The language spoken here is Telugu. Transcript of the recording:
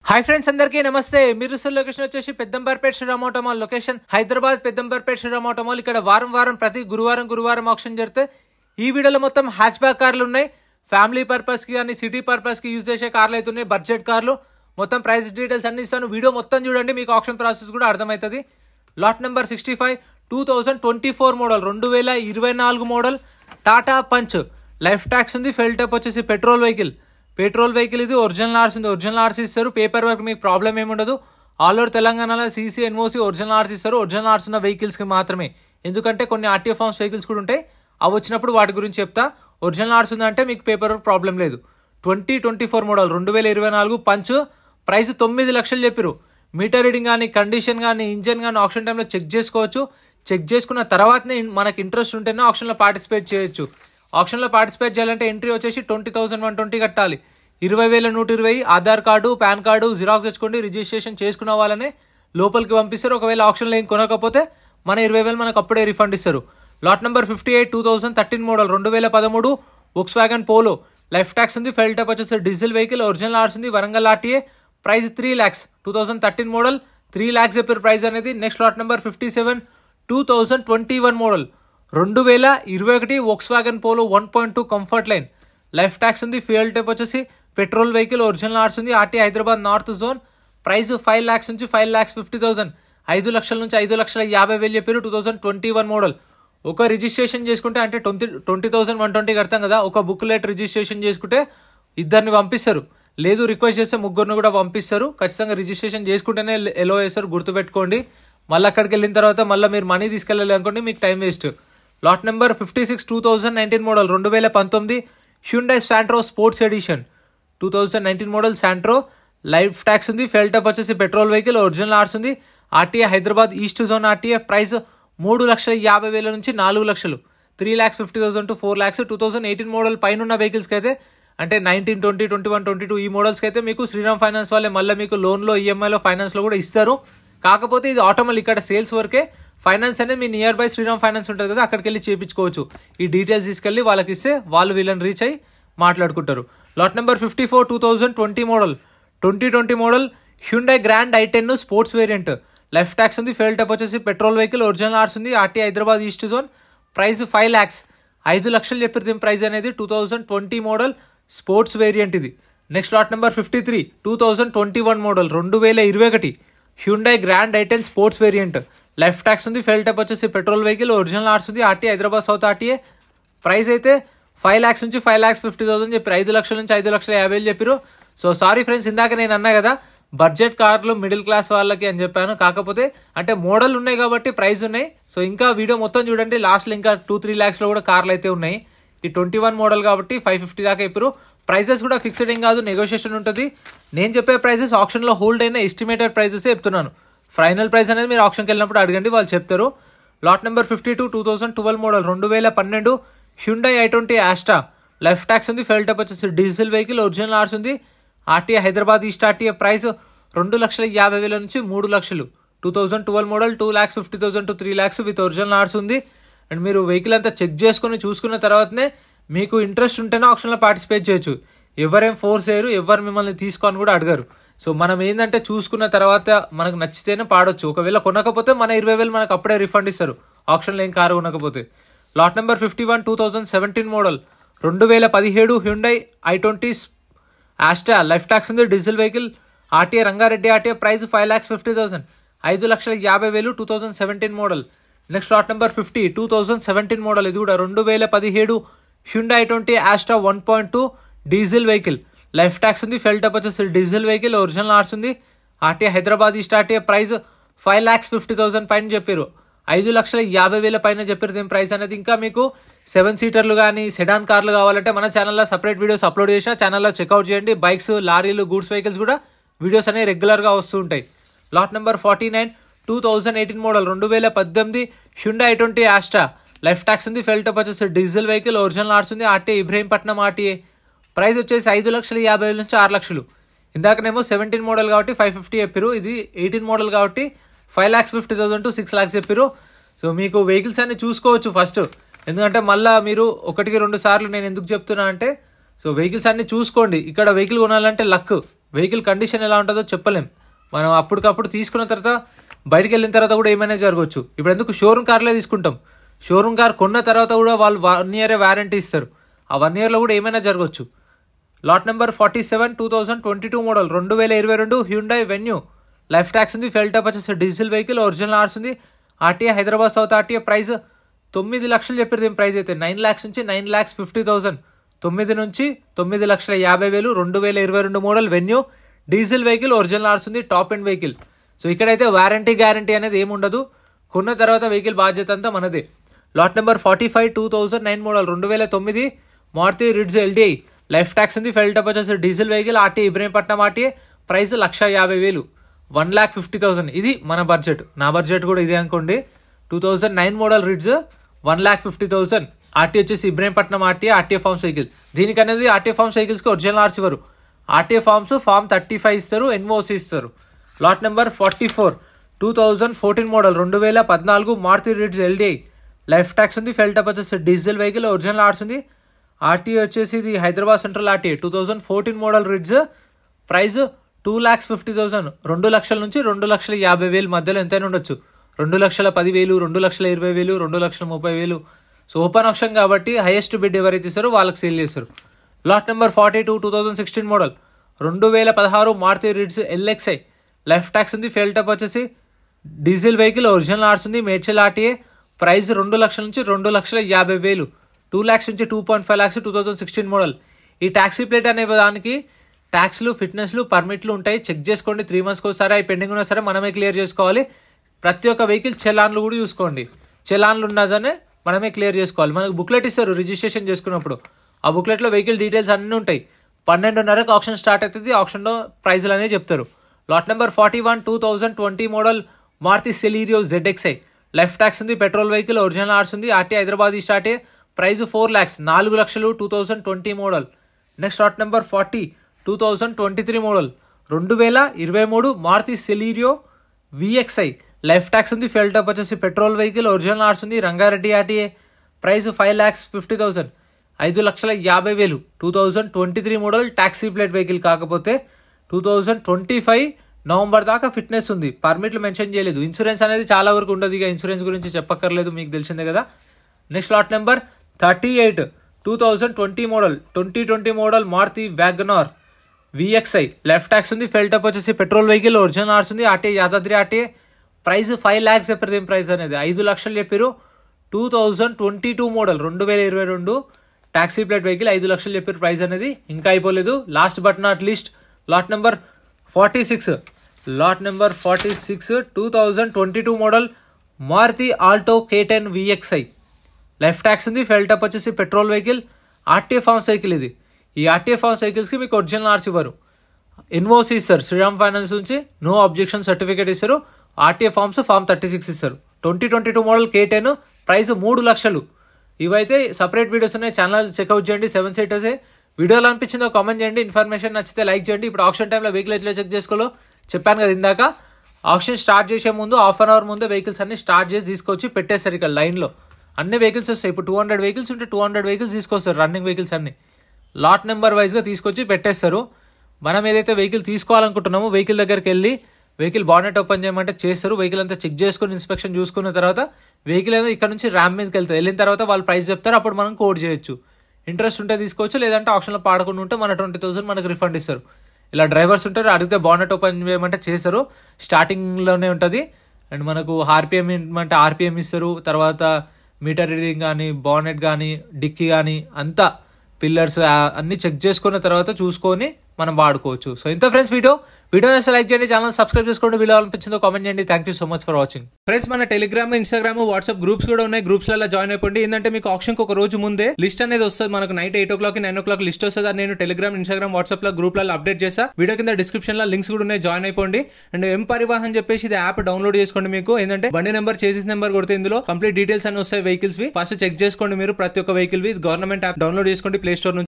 హాయ్ ఫ్రెండ్స్, అందరికీ నమస్తే. మీరు లొకేషన్ వచ్చేసి Peddamberpet Shriram auto mall location Hyderabad. Peddamberpet Shriram auto mall. ఇక్కడ వారం ప్రతి గురువారం ఆప్షన్ జరిగితే ఈ వీడియోలో మొత్తం హ్యాచ్ బ్యాక్ కార్లు ఉన్నాయి. ఫ్యామిలీ పర్పస్ కి కానీ సిటీ పర్పస్ కి యూజ్ చేసే కార్లు అయితే ఉన్నాయి. బడ్జెట్ కార్లు. మొత్తం ప్రైస్ డీటెయిల్స్ అన్ని ఇస్తాను. వీడియో మొత్తం చూడండి, మీకు ఆప్షన్ ప్రాసెస్ కూడా అర్థమవుతుంది. Lot number 65 2024 model 2024 model Tata punch. Life tax ఉంది. ఫెల్ టైప్ వచ్చేసి పెట్రోల్ వెహికల్ ఇది. ఒరిజినల్ ఆర్సీ ఉంది. ఒరిజినల్ ఆర్సీ ఇస్తారు. పేపర్ వర్క్ మీకు ప్రాబ్లం ఏముండదు. ఆల్ ఓవర్ తెలంగాణలో సీసీ ఎన్ఓసి ఒరిజినల్ ఆర్సీ ఇస్తారు. ఒరిజినల్ ఆర్సీ ఉన్న వెహికల్స్ కి మాత్రమే. ఎందుకంటే కొన్ని ఆర్టీఓ ఫార్మ్స్ వెహికల్స్ కూడా ఉంటాయి. అవి వచ్చినప్పుడు వాటి గురించి చెప్తా. ఒరిజినల్ ఆర్సీ ఉందంటే మీకు పేపర్ వర్క్ ప్రాబ్లం లేదు. 2024 మోడల్ 2024 పంచ్. ప్రైస్ 9 లక్షలు చెప్పారు. మీటర్ రీడింగ్ కానీ కండిషన్ కానీ ఇంజన్ కానీ ఆప్షన్ టైంలో చెక్ చేసుకోవచ్చు. చెక్ చేసుకున్న తర్వాతనే మనకి ఇంట్రెస్ట్ ఉంటేనే ఆప్షన్లో పార్టిసిపేట్ చేయొచ్చు. ఆప్షన్లో పార్టిసిపేట్ చేయాలంటే ఎంట్రీ వచ్చేసి 20,120 కట్టాలి. 20,120 Aadhaar card, pan card xerox తెచ్చుకోండి. రిజిస్ట్రేషన్ చేసుకున్న వాళ్ళనే లోపలికి పంపిస్తారు. ఒకవేళ ఆప్షన్లో ఏం కొనకపోతే మన 20,000 మనకు అప్పుడే రిఫండ్ ఇస్తారు. Lot number 58 2013 model 2013 Volkswagen Polo. Life tax ఉంది. ఫెల్ టైప్ వచ్చేసి డీజిల్ వెహికల్. ఒరిజినల్ ఆర్స్ ఉంది. Warangal RTA. Price 3 lakhs. 2013 model 3 lakhs చెప్పారు ప్రైస్ అనేది. Next lot number 57 2021 model 2021 Volkswagen Polo 1.2 comfort line. Life tax ఉంది. ఫ్యూయల్ టైప్ వచ్చేసి పెట్రోల్ వెహికల్. ఒరిజినల్ ఆర్స్ ఉంది. RT Hyderabad north zone. Price 5 lakhs నుంచి 5,50,000. 5 లక్షల నుంచి 5,50,000 చెప్పారు. 2021 మోడల్. ఒక రిజిస్ట్రేషన్ చేసుకుంటే అంటే 20,120 కడతాం కదా. ఒక బుక్లెట్ రిజిస్ట్రేషన్ చేసుకుంటే ఇద్దరిని పంపిస్తారు. లేదు రిక్వెస్ట్ చేస్తే ముగ్గురిని కూడా పంపిస్తారు. ఖచ్చితంగా రిజిస్ట్రేషన్ చేసుకుంటేనే ఎలో చేస్తారు. గుర్తుపెట్టుకోండి. మళ్ళీ అక్కడికి వెళ్ళిన తర్వాత మళ్ళీ మీరు మనీ తీసుకెళ్ళాలి అనుకోండి, మీకు time waste. Lot number 56 2019 model 2019 Hyundai Santro sports edition. 2019 model Santro. Life tax ఉంది. ఫెల్ టైప్ వచ్చేసి పెట్రోల్ వెహికల్. ఒరిజినల్ ఆర్స్ ఉంది. RTA Hyderabad east zone RTA. Price 3,50,000 నుంచి 4 లక్షలు. 3,50,000 to 4 lakhs. 2018 మోడల్ పైన ఉన్న వెహికల్స్కి అయితే అంటే 19, 20, 21, 22 ఈ మోడల్స్కి అయితే మీకు శ్రీరామ్ ఫైనాన్స్ వాళ్ళే మళ్ళీ మీకు లోన్లో ఈఎంఐలో ఫైనాన్స్లో కూడా ఇస్తారు. కాకపోతే ఇది ఆటోమల్ ఇక్కడ సేల్స్ వరకే. ఫైనాన్స్ అనేది మీ నియర్ బై శ్రీరామ్ ఫైనాన్స్ ఉంటుంది కదా, అక్కడికి వెళ్ళి చేయించుకోవచ్చు. ఈ డీటెయిల్స్ తీసుకెళ్ళి వాళ్ళకి ఇస్తే వాళ్ళు వీళ్ళని రీచ్ అయ్యి మాట్లాడుకుంటారు. Lot number 54 2020 model 2020 model Hyundai grand i10 sports variant. Life tax ఉంది. ఫెల్ టైప్ వచ్చేసి పెట్రోల్ వెహికల్. ఒరిజినల్ ఆర్స్ ఉంది. RT Hyderabad east zone. Price 5 lakhs. 5 లక్షలు చెప్పారు దీని ప్రైస్ అనేది. 2020 మోడల్ స్పోర్ట్స్ వేరియంట్ ఇది. Next lot number 53 2021 model 2021 Hyundai grand i10 sports variant. Life tax ఉంది. ఫెల్ టైప్ వచ్చేసి పెట్రోల్ వెహికల్. ఒరిజినల్ ఆర్స్ ఉంది. RT Hyderabad south RTA. Price అయితే 5 lakhs నుంచి 5,50,000 చెప్పారు. 5 లక్షల నుంచి 5,50,000 చెప్పారు. సో సారీ ఫ్రెండ్స్, ఇందాక నేను అన్నా కదా బడ్జెట్ కార్లు మిడిల్ క్లాస్ వాళ్ళకి అని చెప్పాను. కాకపోతే అంటే మోడల్ ఉన్నాయి కాబట్టి ప్రైస్ ఉన్నాయి. సో ఇంకా వీడియో మొత్తం చూడండి. లాస్ట్లో ఇంకా 2-3 lakhs లో కూడా కార్లు అయితే ఉన్నాయి. ఈ 21 మోడల్ కాబట్టి 550 దాకా చెప్పారు. ప్రైసెస్ కూడా ఫిక్స్డ్ ఏం కాదు, నెగోషియేషన్ ఉంటుంది. నేను చెప్పే ప్రైసెస్ ఆప్షన్లో హోల్డ్ అయిన ఎస్టిమేటెడ్ ప్రైసెస్ చెప్తున్నాను. ఫైనల్ ప్రైస్ అనేది మీరు ఆప్షన్కి వెళ్ళినప్పుడు అడగండి, వాళ్ళు చెప్తారు. Lot number 52 2012 model 2012 Hyundai i20 Asta. Life tax ఉంది. ఫెల్ టైప్ వచ్చేసి డీజిల్ వెహికల్. ఒరిజినల్ ఆర్స్ ఉంది. RTA Hyderabad East RTA. Price 2,50,000 నుంచి 3 లక్షలు. 2012 model 2,50,000 to 3 lakhs with original ఆర్స్ ఉంది. అండ్ మీరు వెహికల్ అంతా చెక్ చేసుకుని చూసుకున్న తర్వాతనే మీకు ఇంట్రెస్ట్ ఉంటేనే ఆప్షన్లో పార్టిసిపేట్ చేయొచ్చు. ఎవరేం ఫోర్స్ చేయరు, ఎవరు మిమ్మల్ని తీసుకొని కూడా అడగరు. సో మనం ఏంటంటే చూసుకున్న తర్వాత మనకు నచ్చితేనే పాడొచ్చు. ఒకవేళ కొనకపోతే మన 20,000 మనకు అప్పుడే రిఫండ్ ఇస్తారు ఆప్షన్లో ఏం కారు కొనకపోతే. Lot number 51 2017 model 2017 Hyundai i20 Asta. Life tax ఉంది. Diesel vehicle. RTA Rangareddy RTA. Price 5,50,000. 5,50,000 2017 model. Next lot number 50 2017 model. ఇది కూడా 2017 Hyundai i20 Asta 1.2 diesel vehicle. Life tax ఉంది. ఫెల్ టైప్ వచ్చేసి డీజిల్ వెహికల్. ఒరిజినల్ ఆర్స్ ఉంది. RTA Hyderabad East RTA. Price 5,50,000 పైన చెప్పారు. 5,50,000 పైన చెప్పారు దీని ప్రైస్ అనేది. ఇంకా మీకు 7 సీటర్లు కానీ సెడాన్ కార్లు కావాలంటే మన ఛానల్లో సపరేట్ వీడియోస్ అప్లోడ్ చేసిన ఛానల్లో చెక్అవుట్ చేయండి. బైక్స్, లారీలు, గూడ్స్ వెహికల్స్ కూడా వీడియోస్ అనేవి రెగ్యులర్గా వస్తూ ఉంటాయి. Lot number 49 2018 model 2018 Hyundai i20 Asta. Life tax ఉంది. ఫెల్ టైప్ వచ్చేసి డీజిల్ వెహికల్. ఒరిజినల్ ఆర్స్ ఉంది. RTA Ibrahimpatnam RTA. ప్రైస్ వచ్చేసి 5,50,000 నుంచి 6 లక్షలు. ఇందాకనేమో 17 మోడల్ కాబట్టి 550 చెప్పారు. ఇది 18 మోడల్ కాబట్టి 5,50,000 to 6 lakhs చెప్పారు. సో మీకు వెహికల్స్ అన్ని చూసుకోవచ్చు ఫస్ట్. ఎందుకంటే మళ్ళీ మీరు 1-2 సార్లు నేను ఎందుకు చెప్తున్నా అంటే సో వెహికల్స్ అన్ని చూసుకోండి. ఇక్కడ వెహికల్ కొనాలంటే లక్. వెహికల్ కండిషన్ ఎలా ఉంటుందో చెప్పలేం. మనం అప్పటికప్పుడు తీసుకున్న తర్వాత బయటికి వెళ్ళిన తర్వాత కూడా ఏమైనా జరగవచ్చు. ఇప్పుడు ఎందుకు షోరూమ్ కార్లే తీసుకుంటాం. షోరూమ్ కార్ కొన్న తర్వాత కూడా వాళ్ళు 1 year వారంటీ ఇస్తారు. ఆ 1 yearలో కూడా ఏమైనా జరగవచ్చు. Lot number 47 2022 model 2022 Hyundai venue. Life tax ఉంది, ఫెల్ టాప్ వచ్చేసి డీజిల్ వెహికల్, ఒరిజినల్ ఆర్స్ ఉంది. RTA Hyderabad south RTA. Price 9 లక్షలు చెప్పారు. దీని ప్రైస్ అయితే 9 lakhs నుంచి 9,50,000. 9 నుంచి 9,50,000. 2022 model Venue, diesel vehicle, original ఆర్స్ ఉంది, టాప్ ఎండ్ వెహికల్. సో ఇక్కడైతే వారంటీ గ్యారంటీ అనేది ఏముండదు. కొన్న తర్వాత వెహికల్ బాధ్యత అంతా మనదే. Lot number 45 2009 model 2009 Maruti Ritz LDI. Life tax ఉంది, ఫెల్ టాప్ వచ్చేసి diesel vehicle, RT Ibrahimpatnam RTA. Price 1,50,000. 1,50,000. ఇది మన బడ్జెట్. నా బడ్జెట్ కూడా ఇదే అనుకోండి. 2009 మోడల్ రిడ్జ్ 1,50,000. ఆర్టీ వచ్చేసి Ibrahimpatnam RTA, RTA forms vehicle. దీనికి అనేది ఆర్టీఏ ఫార్మ్స్ వెహికల్స్కి ఒరిజినల్ ఆర్స్ ఇవ్వరు. ఆర్టీఏ ఫార్మ్స్ ఫార్మ్ 35 ఇస్తారు, ఎన్ఓసి ఇస్తారు. Lot number 44 2014 model 2014 Maruti Ritz LDI. Life tax ఉంది, ఫెల్ టాప్ వచ్చేసి డీజిల్ వెహికల్, ఒరిజినల్ ఆర్స్ ఉంది. ఆర్టీఏ వచ్చేసి ఇది Hyderabad central RTA. 2014 model Ritz. Price 2,50,000. 2 లక్షల నుంచి 2,50,000 మధ్యలో ఎంతైనా ఉండొచ్చు. 2,10,000, 2,20,000, 2,30,000. సో ఓపెన్ ఆప్షన్ కాబట్టి హైయెస్ట్ బిడ్ ఎవరైతే ఇస్తారో వాళ్ళకి సేల్ చేస్తారు. Lot number 42 2016 model 2016 Maruti Ritz LXI. Life tax ఉంది, ఫెల్ టాప్ వచ్చేసి డీజిల్ వెహికల్, ఒరిజినల్ ఆర్స్ ఉంది, మేడ్చల్ ఆర్టీఏ. ప్రైస్ 2 లక్షల నుంచి 2,50,000. 2 lakhs నుంచి 2.5 lakhs. 2016 మోడల్. ఈ ట్యాక్సీ ప్లేట్ అనే దానికి ట్యాక్స్లు, ఫిట్నెస్లు, పర్మిట్లు ఉంటాయి. చెక్ చేసుకోండి 3 monthsకి ఒకసారి. అవి పెండింగ్ ఉన్నా సరే మనమే క్లియర్ చేసుకోవాలి. ప్రతి ఒక్క వెహికల్ చలాన్లు కూడా చూసుకోండి. చలాన్లు ఉన్నదనే మనమే క్లియర్ చేసుకోవాలి. మనకు బుక్లెట్ ఇస్తారు రిజిస్ట్రేషన్ చేసుకున్నప్పుడు. ఆ బుక్లెట్లో వెహికల్ డీటెయిల్స్ అన్నీ ఉంటాయి. 12:30కి ఆప్షన్ స్టార్ట్ అవుతుంది. ఆప్షన్లో ప్రైజ్లు అనేవి చెప్తారు. Lot number 41 2020 model Maruti Celerio ZXi. Life tax ఉంది, పెట్రోల్ వెహికల్, ఒరిజినల్ ఆర్స్ ఉంది, RT Hyderabad east RT. Price 4 lakhs 4 లక్షలు. 2020 model. Next lot number 40 2023 model 2023 Maruti Celerio VXi. Life tax ఉంది, ఫెల్ టాప్ వచ్చేసి పెట్రోల్ వెహికల్, ఒరిజినల్ ఆర్స్ ఉంది, Rangareddy RTA. Price 5,50,000. 5,50,000. 2023 model. Taxi plate vehicle కాకపోతే 2025 నవంబర్ దాకా ఫిట్నెస్ ఉంది. పర్మిట్లు మెన్షన్ చేయలేదు. ఇన్సూరెన్స్ అనేది చాలా వరకు ఉండదు. ఇక ఇన్సూరెన్స్ గురించి చెప్పక్కర్లేదు, మీకు తెలిసిందే కదా. Next lot number 38 2020 model 2020 model Maruti WagonR VXi. Life tax ఉంది, ఫెల్ టాప్ వచ్చేసి పెట్రోల్ వెహికల్, ఒరిజినల్ ఆర్స్ ఉంది, RT Yadadri RT. Price 5 lakhs చెప్పారు. దీని ప్రైస్ అనేది 5 లక్షలు చెప్పారు. 2022 మోడల్ 2022 ట్యాక్సీ ప్లేట్ వెహికల్ 5 లక్షలు చెప్పారు. ప్రైస్ అనేది ఇంకా అయిపోలేదు. Last but not least lot number 46 2022 model Maruti Alto K10 VXi. Life tax ఉంది, ఫెల్ టాప్ వచ్చేసి petrol vehicle, RTA forms vehicle ఇది. ఈ ఆర్టీఏ ఫార్మ్స్ వెహికల్స్కి మీకు ఒరిజినల్ ఆర్స్ ఇవ్వరు. ఎన్ఓసి ఇస్తారు. శ్రీరామ్ ఫైనాన్స్ నుంచి నో అబ్జెక్షన్ సర్టిఫికేట్ ఇస్తారు. ఆర్టీఏ ఫార్మ్స్ ఫార్మ్ 36 ఇస్తారు. 2022 మోడల్ K10. ప్రైస్ 3 లక్షలు. ఇవైతే సపరేట్ వీడియోస్ ఉన్నాయి. ఛానల్ చెక్అవుట్ చేయండి. 7 seaters. వీడియోలో అనిపించిందో కామెంట్ చేయండి. ఇన్ఫర్మేషన్ నచ్చితే లైక్ చేయండి. ఇప్పుడు ఆప్షన్ టైంలో వెహికల్ ఎట్లా చెక్ చేసుకోవాలో చెప్పాను కదా ఇందాక. ఆప్షన్ స్టార్ట్ చేసే ముందు 1/2 hour ముందే వెహికల్స్ అన్ని స్టార్ట్ చేసి తీసుకొచ్చి పెట్టేస్తారు. ఇక్కడ లైన్లో అన్ని వెహికల్స్ వస్తాయి. ఇప్పుడు 200 వెహికల్స్ ఉంటే 200 వెహికల్స్ తీసుకొస్తారు. రన్నింగ్ వెహికల్స్ అన్ని లాట్ నెంబర్ వైజ్గా తీసుకొచ్చి పెట్టేస్తారు. మనం ఏదైతే వెహికల్ తీసుకోవాలనుకుంటున్నామో వెహికల్ దగ్గరికి వెళ్ళి వెహికల్ బానెట్ ఓపెన్ చేయమంటే చేస్తారు. వెహికల్ అంతా చెక్ చేసుకుని ఇన్స్పెక్షన్ చూసుకున్న తర్వాత వెహికల్ ఏదో ఇక్కడ నుంచి ర్యామ్ మీదకి వెళ్తుంది. వెళ్ళిన తర్వాత వాళ్ళు ప్రైస్ చెప్తారు. అప్పుడు మనం కోడ్ చేయొచ్చు. ఇంట్రెస్ట్ ఉంటే తీసుకోవచ్చు, లేదంటే ఆప్షన్లో పాడకుండా ఉంటే మన 20,000 మనకు రిఫండ్ ఇస్తారు. ఇలా డ్రైవర్స్ ఉంటారు, అడిగితే బానెట్ ఓపెన్ చేయమంటే చేస్తారు. స్టార్టింగ్లోనే ఉంటుంది. అండ్ మనకు ఆర్పిఎం అంటే ఆర్పిఎం ఇస్తారు. తర్వాత మీటర్ రీడింగ్ కానీ, బానెట్ కానీ, డిక్కీ కానీ అంతా పిల్లర్స్ అన్ని చెక్ చేసుకున్న తర్వాత చూసుకొని మనం వాడుకోవచ్చు. సో ఇంత ఫ్రెండ్స్ వీడియో లైక్ చేయండి, ఛానల్ సబ్స్క్రైబ్ చేసుకోండి. వీడియో అనిపించిందో కామెంట్ చేయండి. Thank you so much for watching. Friends మన టెలిగ్రామ్, ఇన్స్టాగ్రామ్, వాట్సాప్ గ్రూప్స్ కూడా ఉన్నాయి. గ్రూప్స్లలో జాయిన్ అయిపోండి. ఏంటంటే మీకు ఆప్షన్కి ఒక రోజు ముందే లిస్ట్ అనేది వస్తుంది. మనకు నైట్ 8 o'clock 9 o'clock లిస్ట్ వస్తుంది. నేను టెలిగ్రామ్, ఇన్స్టాగ్రామ్, వాట్సాప్ లో గ్రూప్లలో అప్డేట్ చేస్తా. వీడియో కింద డిస్క్రిప్షన్ లో లింక్స్ కూడా ఉన్నాయి. జాయిన్ అయిపోండి. అండ్ ఎం పరివాహన్ చెప్పేసి ఇది యాప్ డౌన్లోడ్ చేసుకోండి. మీకు ఏంటంటే బండి నెంబర్, చేసిస్ నెంబర్ కొడితే ఇందులో కంప్లీట్ డీటెయిల్స్ అన్ని వస్తాయి. వెహికల్స్ ఫస్ట్ చెక్ చేసుకోండి. మీరు ప్రతి ఒక్క వెహికల్ గవర్నమెంట్ యాప్ డౌన్లోడ్ చేసుకోండి ప్లే స్టోర్ నుంచి.